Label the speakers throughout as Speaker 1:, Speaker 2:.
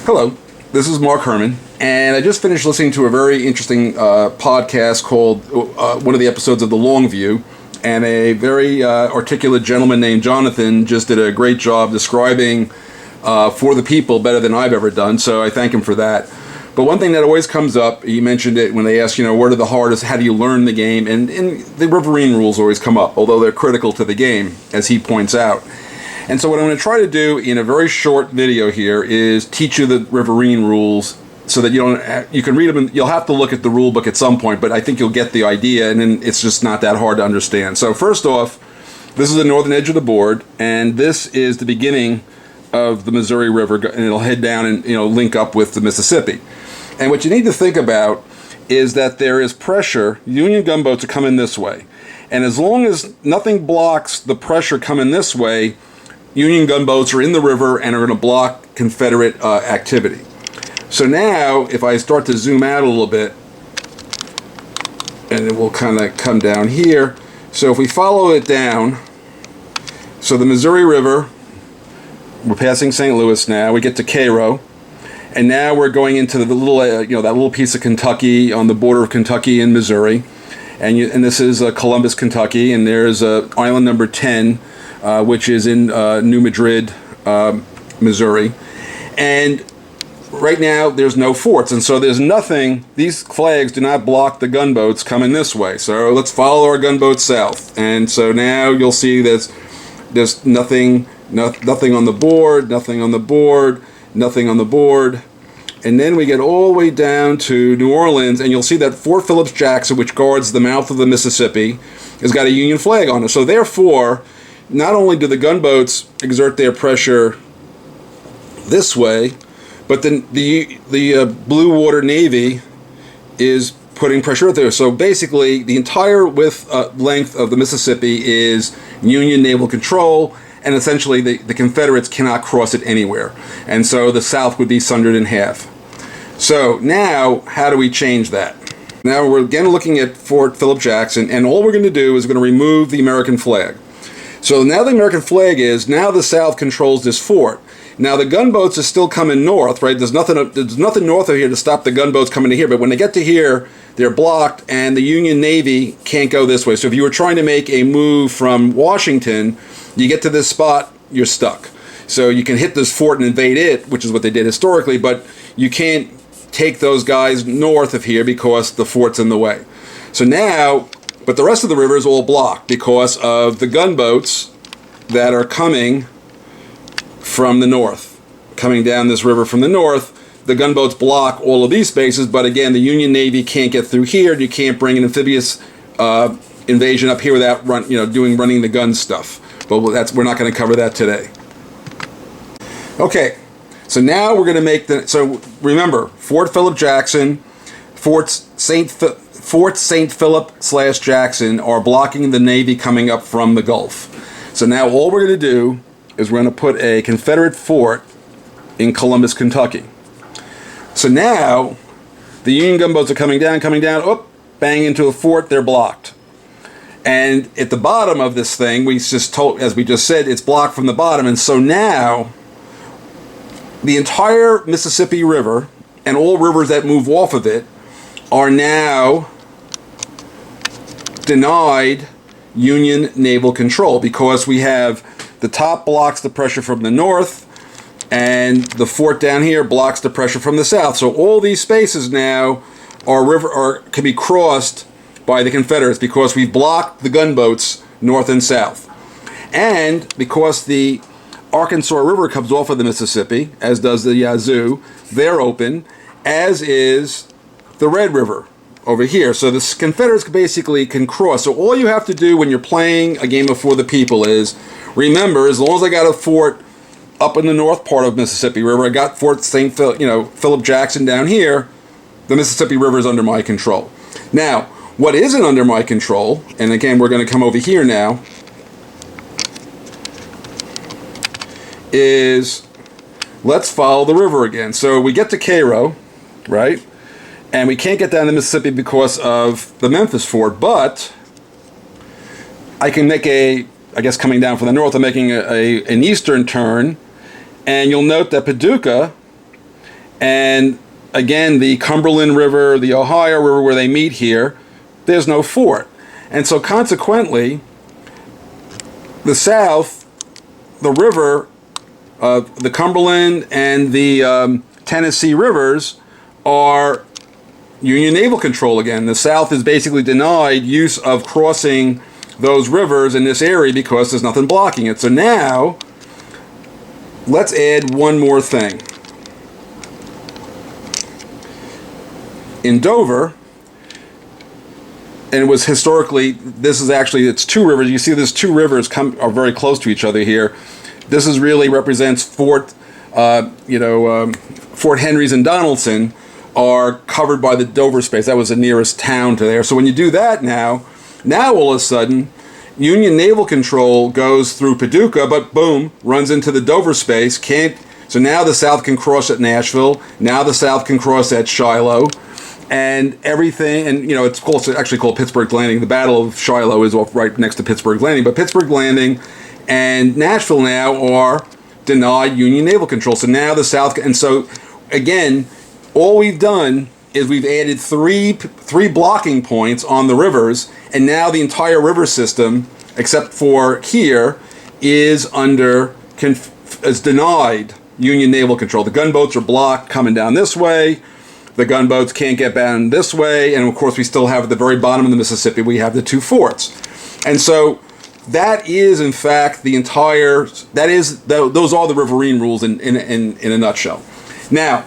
Speaker 1: Hello, this is Mark Herman, and I just finished listening to a very interesting podcast called one of the episodes of The Long View, and a very articulate gentleman named Jonathan just did a great job describing For the People better than I've ever done, so I thank him for that. But one thing that always comes up, he mentioned it when they ask, what are the hardest, how do you learn the game, and the Riverine rules always come up, although they're critical to the game, as he points out. And so what I'm going to try to do in a very short video here is teach you the Riverine rules so that you can read them, and you'll have to look at the rule book at some point, but I think you'll get the idea, and then it's just not that hard to understand. So first off, this is the northern edge of the board, and this is the beginning of the Missouri River, and it'll head down and link up with the Mississippi. And what you need to think about is that there is pressure. Union gunboats are coming this way, and as long as nothing blocks the pressure coming this way, Union gunboats are in the river and are going to block Confederate activity. So now, if I start to zoom out a little bit, and it will kind of come down here. So if we follow it down, so the Missouri River, we're passing St. Louis now, we get to Cairo, and now we're going into the little, that little piece of Kentucky on the border of Kentucky and Missouri, and this is Columbus, Kentucky, and there's island number 10, which is in New Madrid, Missouri. And right now there's no forts, and so there's nothing, these flags do not block the gunboats coming this way. So let's follow our gunboats south. And so now you'll see there's nothing on the board, nothing on the board, nothing on the board. And then we get all the way down to New Orleans, and you'll see that Fort Phillips Jackson, which guards the mouth of the Mississippi, has got a Union flag on it. So therefore, not only do the gunboats exert their pressure this way, but then the Blue Water Navy is putting pressure out there. So basically, the entire length of the Mississippi is Union naval control, and essentially the Confederates cannot cross it anywhere. And so the South would be sundered in half. So now, how do we change that? Now we're again looking at Fort Philip Jackson, and all we're going to do is we're going to remove the American flag. So now the American flag is, now the South controls this fort. Now the gunboats are still coming north, right? There's nothing north of here to stop the gunboats coming to here, but when they get to here, they're blocked, and the Union Navy can't go this way. So if you were trying to make a move from Washington, you get to this spot, you're stuck. So you can hit this fort and invade it, which is what they did historically, but you can't take those guys north of here because the fort's in the way. So now, but the rest of the river is all blocked because of the gunboats that are coming from the north. Coming down this river from the north, the gunboats block all of these spaces, but again, the Union Navy can't get through here. You can't bring an amphibious invasion up here without running the gun stuff. But we're not going to cover that today. Okay, so now we're going to make so remember, Fort Philip Jackson, Fort St. Philip / Jackson are blocking the Navy coming up from the Gulf. So now all we're going to do is we're going to put a Confederate fort in Columbus, Kentucky. So now the Union gunboats are coming down, bang into a fort, they're blocked. And at the bottom of this thing, as we just said, it's blocked from the bottom. And so now the entire Mississippi River and all rivers that move off of it are now denied Union naval control, because we have the top blocks the pressure from the north, and the fort down here blocks the pressure from the south. So all these spaces now can be crossed by the Confederates because we've blocked the gunboats north and south. And because the Arkansas River comes off of the Mississippi, as does the Yazoo, they're open, as is the Red River over here. So the Confederates basically can cross. So all you have to do when you're playing a game of For the People is, remember, as long as I got a fort up in the north part of Mississippi River, I got Fort St. Philip Jackson down here, the Mississippi River is under my control. Now, what isn't under my control, and again, we're going to come over here now, is let's follow the river again. So we get to Cairo, right? And we can't get down the Mississippi because of the Memphis fort, but I can make coming down from the north, I'm making an eastern turn, and you'll note that Paducah And again, the Cumberland River, the Ohio River, where they meet here, there's no fort. And so consequently, the South, the river, the Cumberland and the Tennessee rivers are Union naval control again. The South is basically denied use of crossing those rivers in this area because there's nothing blocking it. So now, let's add one more thing. In Dover, and it was historically, this is actually, it's two rivers. You see there's two rivers are very close to each other here. This is really represents Fort Henry's and Donaldson are covered by the Dover space. That was the nearest town to there. So when you do that now all of a sudden, Union naval control goes through Paducah, but boom, runs into the Dover space. So now the South can cross at Nashville. Now the South can cross at Shiloh. And everything, and it's actually called Pittsburgh Landing. The Battle of Shiloh is right next to Pittsburgh Landing. But Pittsburgh Landing and Nashville now are denied Union naval control. So now the South, and so again, all we've done is we've added three blocking points on the rivers, and now the entire river system, except for here, is denied Union naval control. The gunboats are blocked coming down this way. The gunboats can't get down this way, and of course we still have at the very bottom of the Mississippi, we have the two forts. And so that is in fact those are the Riverine rules in a nutshell. Now,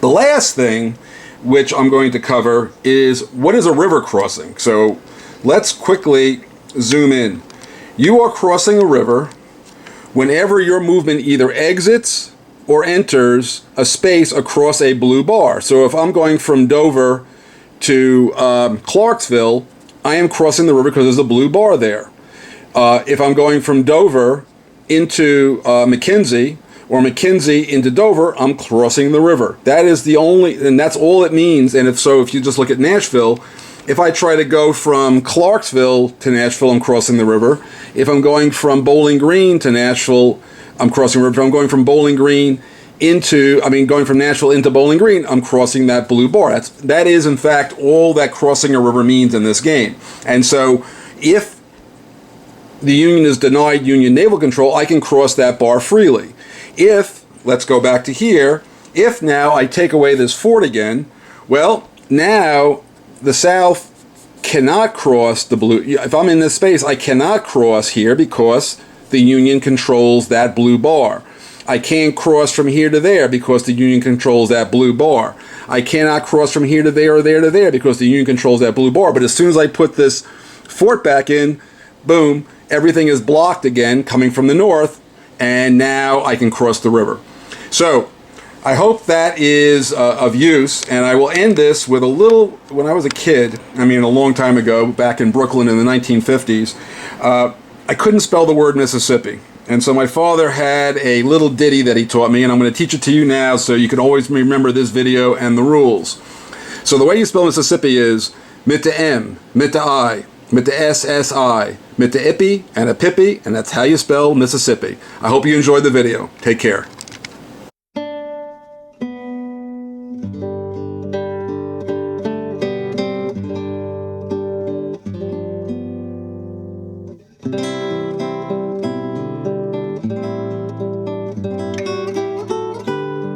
Speaker 1: the last thing which I'm going to cover is what is a river crossing. So let's quickly zoom in. You are crossing a river whenever your movement either exits or enters a space across a blue bar. So if I'm going from Dover to Clarksville, I am crossing the river because there's a blue bar there. If I'm going from Dover into McKinsey, or McKinsey into Dover, I'm crossing the river. That is the only, and that's all it means. And if you just look at Nashville, if I try to go from Clarksville to Nashville, I'm crossing the river. If I'm going from Bowling Green to Nashville, I'm crossing the river. If I'm going from going from Nashville into Bowling Green, I'm crossing that blue bar. That is, in fact, all that crossing a river means in this game. And so, if the Union is denied Union naval control, I can cross that bar freely. Let's go back to here, if now I take away this fort again, well, now the South cannot cross the blue. If I'm in this space, I cannot cross here because the Union controls that blue bar. I can't cross from here to there because the Union controls that blue bar. I cannot cross from here to there or there to there because the Union controls that blue bar. But as soon as I put this fort back in, boom, everything is blocked again coming from the north, and now I can cross the river. So I hope that is of use, and I will end this with a little, when I was a kid, a long time ago, back in Brooklyn in the 1950s, I couldn't spell the word Mississippi. And so my father had a little ditty that he taught me, and I'm going to teach it to you now so you can always remember this video and the rules. So the way you spell Mississippi is mit the M, mit the I, mit the SSI, mit the ippy and a pippy, and that's how you spell Mississippi. I hope you enjoyed the video. Take care.